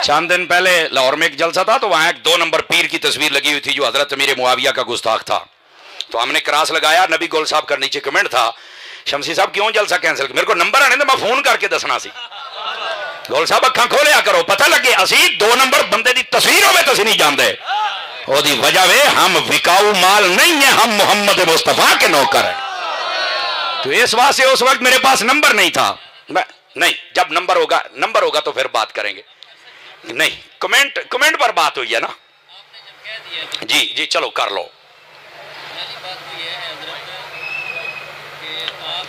चंद दिन पहले लाहौर में एक जलसा था, तो वहां एक 2 नंबर पीर की तस्वीर लगी हुई थी जो हजरत अमीर मुआविया का गुस्ताख था। तो हमने क्रॉस लगाया, नबी गोल साहब का नीचे कमेंट था, शमसी साहब क्यों जलसा कैंसिल? मेरे को नंबर आने तो मैं फोन करके दसना सी। गोल साहब अखा खोलिया करो, पता लगे असी 2 नंबर बंदे की तस्वीर होवे तो नहीं जानते। ओदी वजह वे हम विकाऊ माल नहीं है, हम मोहम्मद मुस्तफा के नौकर हैं। तो इस वास्ते उस वक्त मेरे पास नंबर नहीं था। नहीं, जब नंबर होगा तो फिर बात करेंगे। नहीं, कमेंट पर बात हुई है ना? जी जी, चलो कर लो।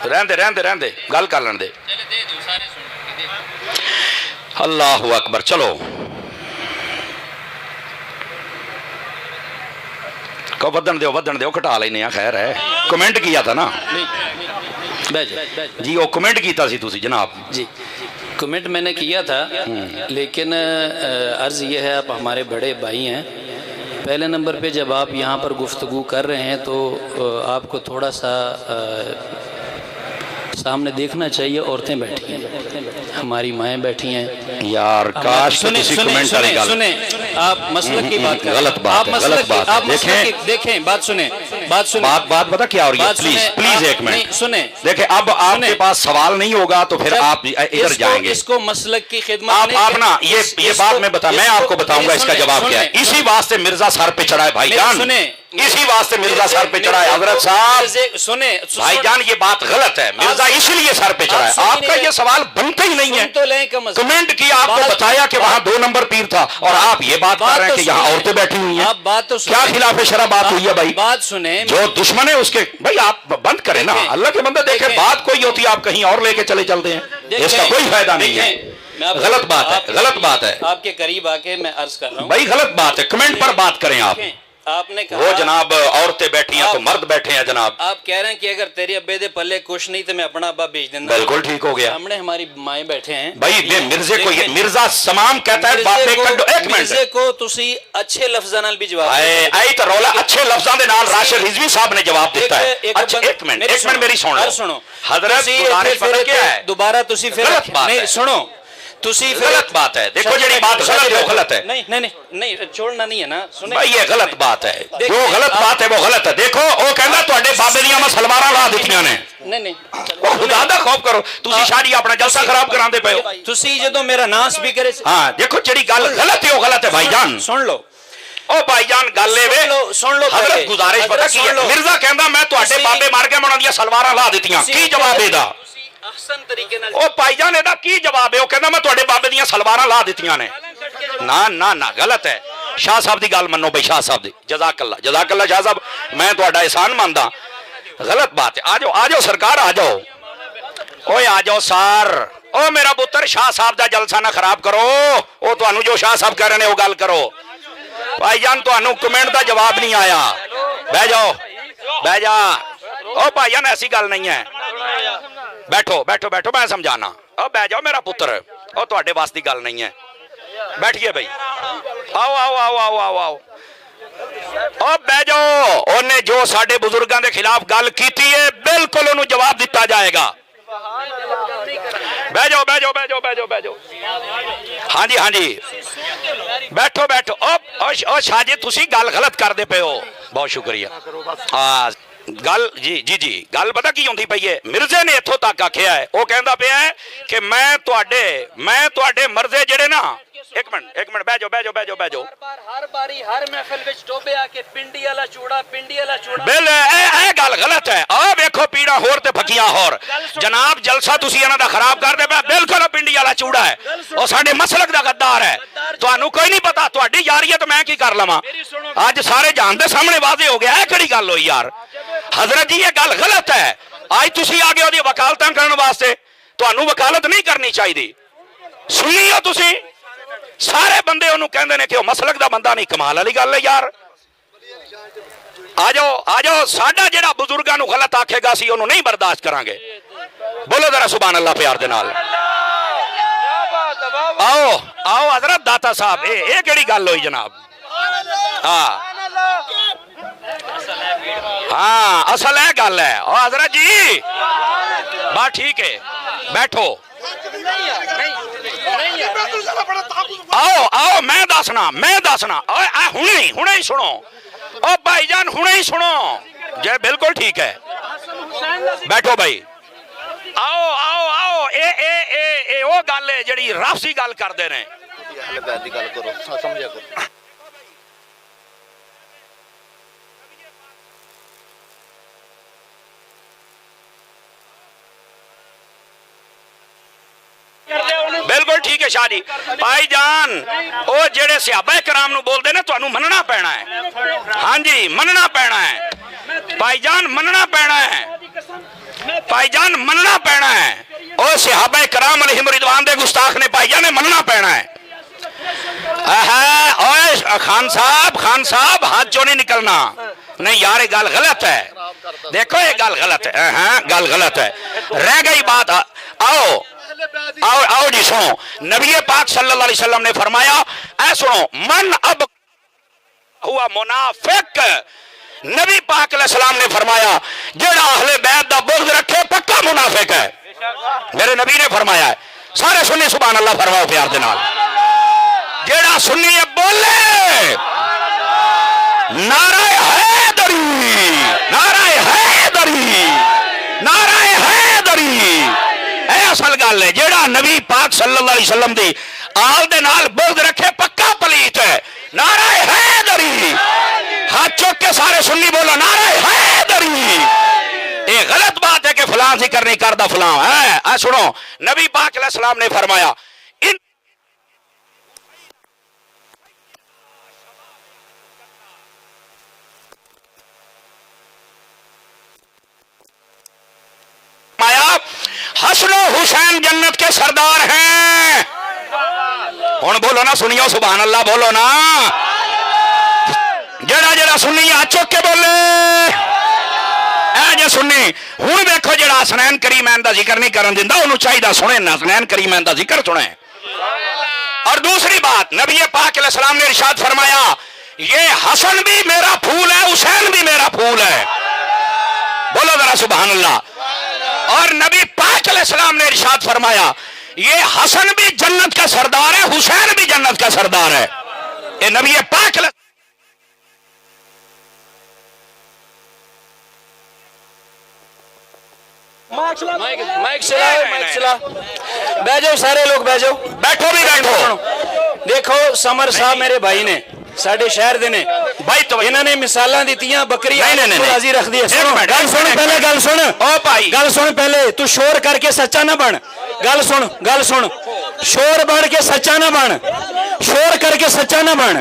रहने दे गल कर लें दे। अल्लाह अकबर। चलो को वधन दो, घटा लेने। खैर है, कमेंट किया था ना जी, वो कमेंट किया सी तुसी जनाब जी। कमेंट मैंने किया था, लेकिन अर्ज़ ये है, आप हमारे बड़े भाई हैं। पहले नंबर पे जब आप यहाँ पर गुफ्तगू कर रहे हैं तो आपको थोड़ा सा सामने देखना चाहिए। औरतें बैठी हैं, हमारी माएँ बैठी हैं यार। काश सुने आप मसलक की बात करें। गलत बात है, गलत बात है। देखें बात सुने। बात पता क्या हो रही है? प्लीज एक मिनट सुने। देखें, अब आपके पास सवाल नहीं होगा तो फिर आप इधर जाएंगे। इसको मसलक की खिदमत आप ना ये बात मैं आपको बताऊंगा इसका जवाब क्या है। इसी वास्ते मिर्जा सर पे चढ़ा है भाईजान, सुने। इसी वास्ते मिर्जा सर पे चढ़ा है। हजरत साहब सुने भाईजान, ये बात गलत है। मिर्जा इसलिए सर पे चढ़ा है। आपका ये सवाल बनता ही नहीं है। कमेंट किया, आपको बताया कि वहां 2 नंबर पीर था, और आप ये बात कर रहे हैं कि यहाँ औरतें बैठी हुई हैं। बात तो क्या खिलाफ शरअ बात हुई है भाई? बात सुने। जो दुश्मन है उसके भाई आप बंद करें ना। अल्लाह के बंदे देखें, बात कोई होती है आप कहीं और लेके चले चलते हैं, इसका कोई फायदा नहीं है। गलत बात है, गलत बात है। आपके करीब आके मैं अर्ज कर रहा हूँ भाई, गलत बात है। कमेंट पर बात करें आप। आपने कहा वो जनाब औरतें बैठी हैं तो मर्द बैठे हैं जनाब। आप कह रहे हैं कि अगर तेरे अब्बे दे पल्ले कुछ नहीं तो मैं अपना अब्बा भेज देना। बिल्कुल ठीक हो गया। सामने हमारी माएँ बैठे हैं भाई। मिर्जे को मिर्जा समाम कहता है बापे कड्डो। एक मिनट, मिर्जे को तुसी अच्छे लफ्ज़ां नाल भी जवाब आई तो रौला अच्छे लफ्ज़ां दे नाल राशिद रिजवी साहब ने जवाब दिता है। अच्छा एक मिनट मेरी सुनो। हजरत गुजारिश पता क्या है? दोबारा तुसी फिर नहीं सुनो। गलत बात है। देखो जी बात गलत है, वो गलत है। नहीं छोड़ना नहीं है ना। सुने भाई, ये गलत बात है। जो गलत बात है वो गलत है। देखो वो कहना ਤੁਹਾਡੇ ਬਾਬੇ ਦੀਆਂ ਮੈਂ ਸਲਵਾਰਾਂ ਲਾ ਦਿੱਤੀਆਂ ਨੇ। नहीं ਉਹ ਖੁਦਾ ਦਾ ਖੌਫ ਕਰੋ। ਤੁਸੀਂ ਸਾਡੀ ਆਪਣਾ ਜਲਸਾ ਖਰਾਬ ਕਰਾਉਂਦੇ ਪਏ ਹੋ। ਤੁਸੀਂ ਜਦੋਂ ਮੇਰਾ ਨਾਂ ਸਪੀਕਰ ਹਾਂ, ਦੇਖੋ ਜਿਹੜੀ ਗੱਲ ਗਲਤ ਹੈ ਉਹ ਗਲਤ ਹੈ भाईजान। सुन लो ओ भाईजान, गल सुन लो। हजरत गुजारिश पता की है? मिर्जा कहंदा मैं ਤੁਹਾਡੇ ਬਾਬੇ ਮਾਰ ਕੇ ਉਹਨਾਂ ਦੀਆਂ ਸਲਵਾਰਾਂ ਲਾ ਦਿੱਤੀਆਂ। ਕੀ ਜਵਾਬ ਇਹਦਾ? अहसन तरीके नाल ओ भाईजान, ਇਹਦਾ ਕੀ ਜਵਾਬ ਹੈ? ਉਹ ਕਹਿੰਦਾ ਮੈਂ ਤੁਹਾਡੇ ਬਾਬੇ ਦੀਆਂ ਸਲਵਾਰਾਂ ਲਾ ਦਿੱਤੀਆਂ ਨੇ। ਨਾ गलत है। शाह साहब की गल मनो भाई, शाह साहब की। जज़ाकल्ला शाह साहब, मैं ਤੁਹਾਡਾ एहसान मानदा। गलत बात है। आ जाओ सरकार, आ जाओ। ओए आ जाओ सार। ओ मेरा पुत्र, शाह साहब का जलसा ना खराब करो। ओ ਤੁਹਾਨੂੰ जो शाह साहब कह रहे हैं वो गल करो। भाईजान ਤੁਹਾਨੂੰ कमेंट का जवाब नहीं आया। बह जाओ, बह जा। ओ भाईजान, ऐसी गल नहीं है। बैठो मैं समझाना। ओ बह जाओ मेरा पुत्र, ओ ਤੁਹਾਡੇ वास की गल नहीं है। बैठिए भाई, आओ। ओ बह जाओ। उन्हें जो साडे बुजुर्गों के खिलाफ गल की है, बिल्कुल उन्हें जवाब दिता जाएगा। बह जाओ। हाँ जी, बैठो। ओ शाहजी, तुसी गल गलत करते पे हो। बहुत शुक्रिया। हाँ गल जी गल पता की होंदी पई है? मिर्जे ने इत्थों तक आखिया है, वो कहंदा पिया है कि मैं तुहाडे मर्जे जेड़े ना। एक मिनट बह जाओ। हर बारी हर महफिल विच टोबे आके पिंडी वाला चूड़ा बिल ए गल गलत है। आ देखो पीड़ा होर ते फकियां होर। जनाब जलसा तुसी इन्हां दा खराब कर दे पे। बिल्कुल पिंडी वाला चूड़ा है, और साडे मसलक दा गद्दार है। तुहानू कोई नहीं पता, तुहाडी यारियत मैं की कर लवां? अज सारे जान दे सामने वाजे हो गया है। किहड़ी गल होई यार? हजरत जी ये गल गलत है। आज तुसी आ गए ओदी वकालतां करन वास्ते। तुहानू वकालत नहीं करनी चाहिए। सुनी हो तुसी? सारे बंदे उन्होंने कहते हैं कि वह मसलक का बंदा नहीं। कमाल वाली गल है यार। आ जाओ। साडा जेड़ा बुजुर्गों को गलत आखेगा सी उन्होंने नहीं बर्दाश्त करांगे। बोलो जरा सुभान अल्लाह प्यार दे नाल। आओ हजरत दाता साहब, ये केड़ी गल होई जनाब? हाँ असल है गल है। और हजरत जी बात ठीक है, बैठो। आओ आओ मैं दसना हुणे ही सुनो ओ भाईजान हुणे ही सुनो जे बिल्कुल ठीक है बैठो भाई आओ आओ आओ ए वो गल है जिहड़ी राफसी गल करदे ने बिल्कुल ठीक है शाह जी भाईजान ओ जेड़े सहाबा कराम नू बोलदे ने तुहानू मनना पैना है हाँ जी मनना पैना है भाईजान मनना पैना है भाईजान मनना पैना है ओ सहाबा कराम अलैहिम रिदवान दे गुस्ताख ने भाईजान ने मनना पैना है ओए खान साहब हाथ चो नहीं निकलना नहीं यार ये गल गलत है देखो ये गल गलत है गल गलत है रह गई बात आओ आओ आओ जी सुनो नबी पाक सल्लल्लाहु अलैहि वसल्लम ने फरमाया ऐ सुनो मन अब हुआ मुनाफिक नबी पाक अलैहिस्सलाम ने फरमाया जेड़ा अहले बैत दा बुग़्ज़ रखे पक्का मुनाफिक है मेरे नबी ने फरमाया है सारे सुन्नी सुभान अल्लाह फरमाओ प्यार दे नाल जेड़ा सुन्नी बोले नाराए हैदरी नाराए हैदरी नाराए हैदरी असल गल है जेड़ा नबी पाक सल्लल्लाहु अलैहि वसल्लम दी आल दे नाल बुग़्ज़ रखे पक्का पलीत है नाराए हैदरी हाथ चुक के सारे सुन्नी बोलो नाराए हैदरी ये गलत बात है कि फलां जिक्र नहीं करता फलां है सुनो नबी पाक अलैहि सलाम ने फरमाया इन हसन हुसैन जन्नत के सरदार हैं हुण बोलो ना सुनियो सुभान अल्लाह बोलो ना जेड़ा जेड़ा सुन्नी हाथ चुक के बोले जे सुन्नी हुण देखो जेड़ा हसनैन करीमैन दा जिक्र नहीं करन दिंदा उन्होंने चाहिए सुने ना हसनैन करीमैन दा जिक्र सुने और दूसरी बात नबी पाक अलैहि सलाम ने इरशाद फरमाया ये हसन भी मेरा फूल है हुसैन भी मेरा फूल है बोलो जरा सुभान अल्लाह और नबी पाक अलैहिस्सलाम ने इरशाद फरमाया ये हसन भी जन्नत का सरदार है हुसैन भी जन्नत का सरदार है ये नबी पाक माइक चला बह जाओ सारे लोग बह जाओ बैठो भी बैठो देखो समर साहब मेरे भाई ने साडे शहर दे ने भाई तो इन्होंने मिसालां दित्तियां बकरियां राजी रख दी है गल सुन पहले गल सुन ओ भाई गल सुन पहले तू शोर करके सच्चा ना बन गल सुन शोर बन के सच्चा ना बन शोर करके सच्चा ना बन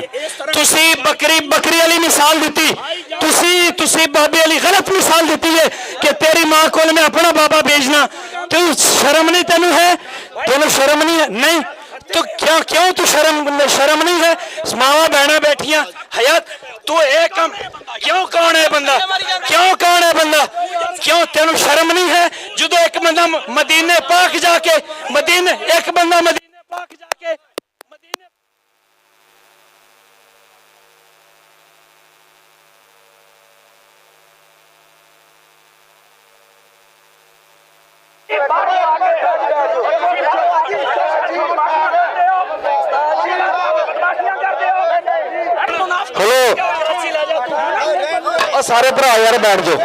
तुसी बकरी वाली मिसाल दी तुसी बाबे वाली गलत मिसाल दी है कि तेरी मां को मैं अपना बाबा भेजना तू शर्म नहीं तेनू है तेनू शर्म नहीं तो क्यों तू शर्म नहीं है मावा बहना बैठिया हयात तू एक काम क्यों कौन है बंदा क्यों तेनू शर्म नहीं है जो एक बंदा मदीने पाक जाके मदीने पाक जाके और सारे भरा यार बैठ जाओ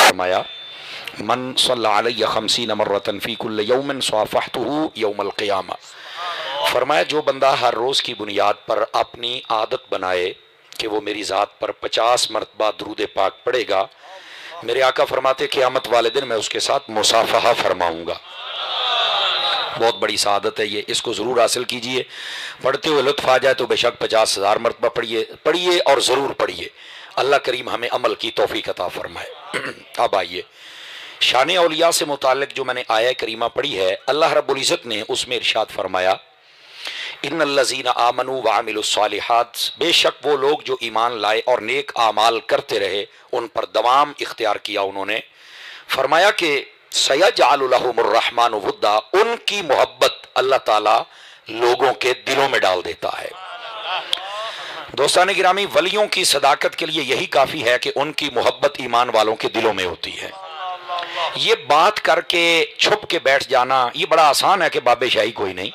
फरमाया मन सल्ला अलैहि खमसीन मर्रतन फी कुल्ल यौमिन सवाफहतुहु यौमल क़ियामा। फरमाया जो बंदा हर रोज़ की बुनियाद पर अपनी आदत बनाए कि वो मेरी ज़ात पर 50 मरतबा दुरूद पाक पढ़ेगा, मेरे आका फरमाते क़यामत वाले दिन मैं उसके साथ मुसाफहा फरमाऊँगा। बहुत बड़ी सआदत है ये, इसको ज़रूर हासिल कीजिए। पढ़ते हुए लुत्फ़ आ जाए तो बेशक 50,000 मरतबा पढ़िए और ज़रूर पढ़िए। अल्लाह करीम हमें अमल की तौफीक अता फरमाए। अब आइए शान औलिया से मुतालिक जो मैंने आया करीमा पढ़ी है, अल्लाह रब्बुल इज़्ज़त ने उसमें इरशाद फरमाया इन्नल्लज़ीना आमनू व अमिलुस्सालिहात, बेशक वो लोग जो ईमान लाए और नेक आमाल करते रहे, उन पर दवाम इख्तियार किया उन्होंने। फरमाया कि सयजअलु लहुमुर रहमानु वुद्दा, उनकी मोहब्बत अल्लाह ताला लोगों के दिलों में डाल देता है। दोस्तान गिरामी, वलियों की सदाकत के लिए यही काफ़ी है कि उनकी मोहब्बत ईमान वालों के दिलों में होती है। ये बात करके छुप के बैठ जाना ये बड़ा आसान है कि बाबे शाही कोई नहीं,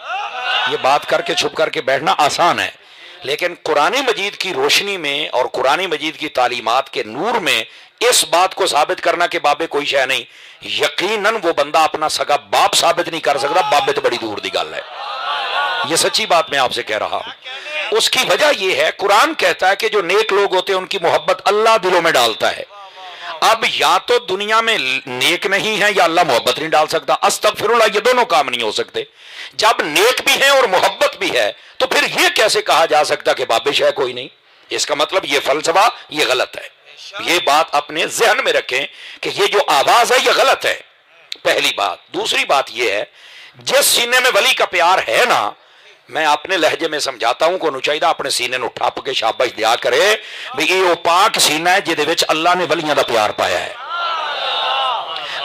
ये बात करके छुप करके बैठना आसान है, लेकिन कुरान मजीद की रोशनी में और कुरान मजीद की तालीमात के नूर में इस बात को साबित करना कि बाबे कोई शय नहीं, यकीनन वो बंदा अपना सगा बाप साबित नहीं कर सकता। बाबे तो बड़ी दूर दी गल है, ये सच्ची बात मैं आपसे कह रहा हूं। उसकी वजह यह है, कुरान कहता है कि जो नेक लोग होते हैं उनकी मोहब्बत अल्लाह दिलों में डालता है। अब या तो दुनिया में नेक नहीं है या अल्लाह मोहब्बत नहीं डाल सकता। अस्तगफिरुल्लाह, ये दोनों काम नहीं हो सकते। जब नेक भी है और मोहब्बत भी है तो फिर यह कैसे कहा जा सकता कि बाबिश है कोई नहीं? इसका मतलब ये फलसफा ये गलत है। ये बात अपने जहन में रखें कि ये जो आवाज है ये गलत है, पहली बात। दूसरी बात ये है, जिस सीने में वली का प्यार है ना, मैं अपने लहजे में समझाता हूं को चाहिए अपने सीने ਨੂੰ ठप के शाबाश दिया करे भी ये वो पाक सीना है जिहदे विच अल्लाह ने वलियां दा प्यार पाया है।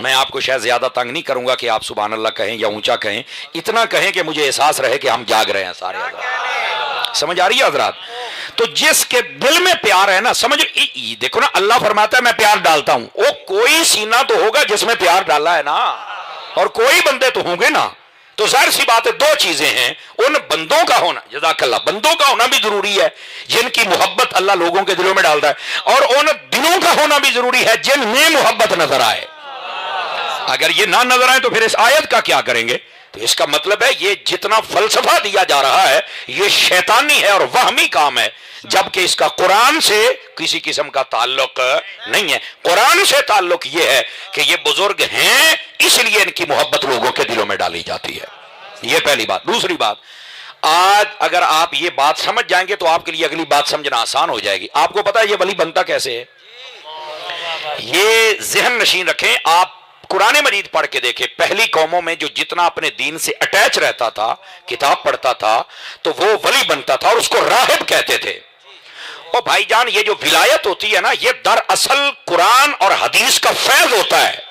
मैं आपको शायद ज्यादा तंग नहीं करूंगा कि आप सुभान अल्लाह कहें या ऊंचा कहें, इतना कहें कि मुझे एहसास रहे कि हम जाग रहे हैं सारे हज़रात। समझ आ रही है हज़रात? तो जिसके दिल में प्यार है ना, समझ देखो ना, अल्लाह फरमाता है मैं प्यार डालता हूं। वो कोई सीना तो होगा जिसमें प्यार डाला है ना, और कोई बंदे तो होंगे ना। तो जाहिर सी बात है, दो चीजें हैं, उन बंदों का होना, जज़ाकल्लाह, बंदों का होना भी जरूरी है जिनकी मोहब्बत अल्लाह लोगों के दिलों में डालता है, और उन दिलों का होना भी जरूरी है जिनमें मोहब्बत नजर आए। अगर ये ना नजर आए तो फिर इस आयत का क्या करेंगे? तो इसका मतलब है ये जितना फलसफा दिया जा रहा है ये शैतानी है और वहमी काम है, जबकि इसका कुरान से किसी किस्म का ताल्लुक नहीं है। कुरान से ताल्लुक ये है कि ये बुजुर्ग हैं इसलिए इनकी मोहब्बत लोगों के दिलों में डाली जाती है। ये पहली बात। दूसरी बात, आज अगर आप ये बात समझ जाएंगे तो आपके लिए अगली बात समझना आसान हो जाएगी। आपको पता है ये वली बनता कैसे है? ये जहन नशीन रखें, आप कुरान मजीद पढ़ के देखें। पहली कौमों में जो जितना अपने दीन से अटैच रहता था, किताब पढ़ता था, तो वो वली बनता था और उसको राहिब कहते थे। और भाईजान, ये जो विलायत होती है ना, ये दरअसल कुरान और हदीस का फैज होता है।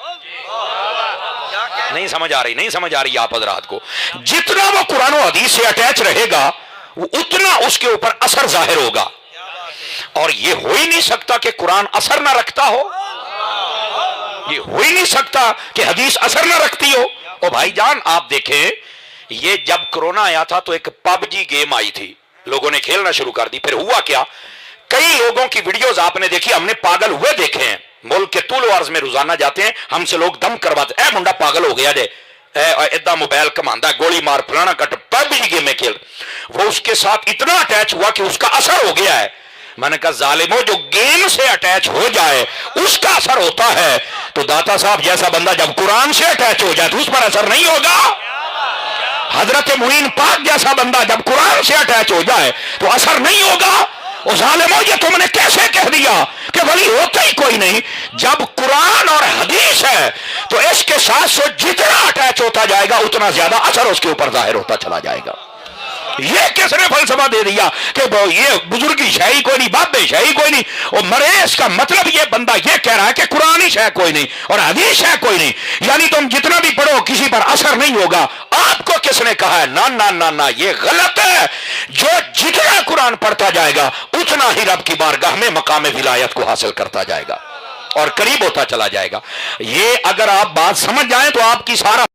नहीं समझ आ रही? नहीं समझ आ रही आप हजरात को? जितना वो कुरान और हदीस से अटैच रहेगा उतना उसके ऊपर असर जाहिर होगा। और ये हो ही नहीं सकता कि कुरान असर ना रखता हो, ये हो ही नहीं सकता कि हदीस असर ना रखती हो। और भाईजान आप देखें, ये जब कोरोना आया था तो एक पबजी गेम आई थी, लोगों ने खेलना शुरू कर दी। फिर हुआ क्या, कई लोगों की वीडियोस आपने देखी, हमने पागल हुए देखे हैं। मुल्क के तूल अर्ज में रोजाना जाते हैं, हमसे लोग दम करवाते, ए मुंडा पागल हो गया जे, इदा मोबाइल कमांदा, गोली मार, फलाना कट, पबजी गेम में खेल। वो उसके साथ इतना अटैच हुआ कि उसका असर हो गया है। मैंने कहा जालिमो, जो गेम से अटैच हो जाए उसका असर होता है, तो दाता साहब जैसा बंदा जब कुरान से अटैच हो जाए तो उस पर असर नहीं होगा। हजरत मुईन पाक जैसा बंदा जब कुरान से अटैच हो जाए तो असर नहीं होगा। और जालिमो, ये तुमने कैसे कह दिया कि वली होता ही कोई नहीं? जब कुरान और हदीस है तो इसके साथ से जितना अटैच होता जाएगा उतना ज्यादा असर उसके ऊपर जाहिर होता चला जाएगा। ये किसने फलसफा दे दिया कि ये बुजुर्गी शाही कोई नहीं, बाबे शाही कोई नहीं, और मरे? इसका मतलब ये बंदा ये कह रहा है कि कुरानी शाह कोई नहीं और हदीस शाह कोई नहीं, यानी तुम जितना भी पढ़ो किसी पर असर नहीं होगा। आपको किसने कहा है? ना ना ना ना, ये गलत है। जो जितना कुरान पढ़ता जाएगा उतना ही रब की बारगाह में मकाम विलायत को हासिल करता जाएगा और करीब होता चला जाएगा। ये अगर आप बात समझ जाएं तो आपकी सारा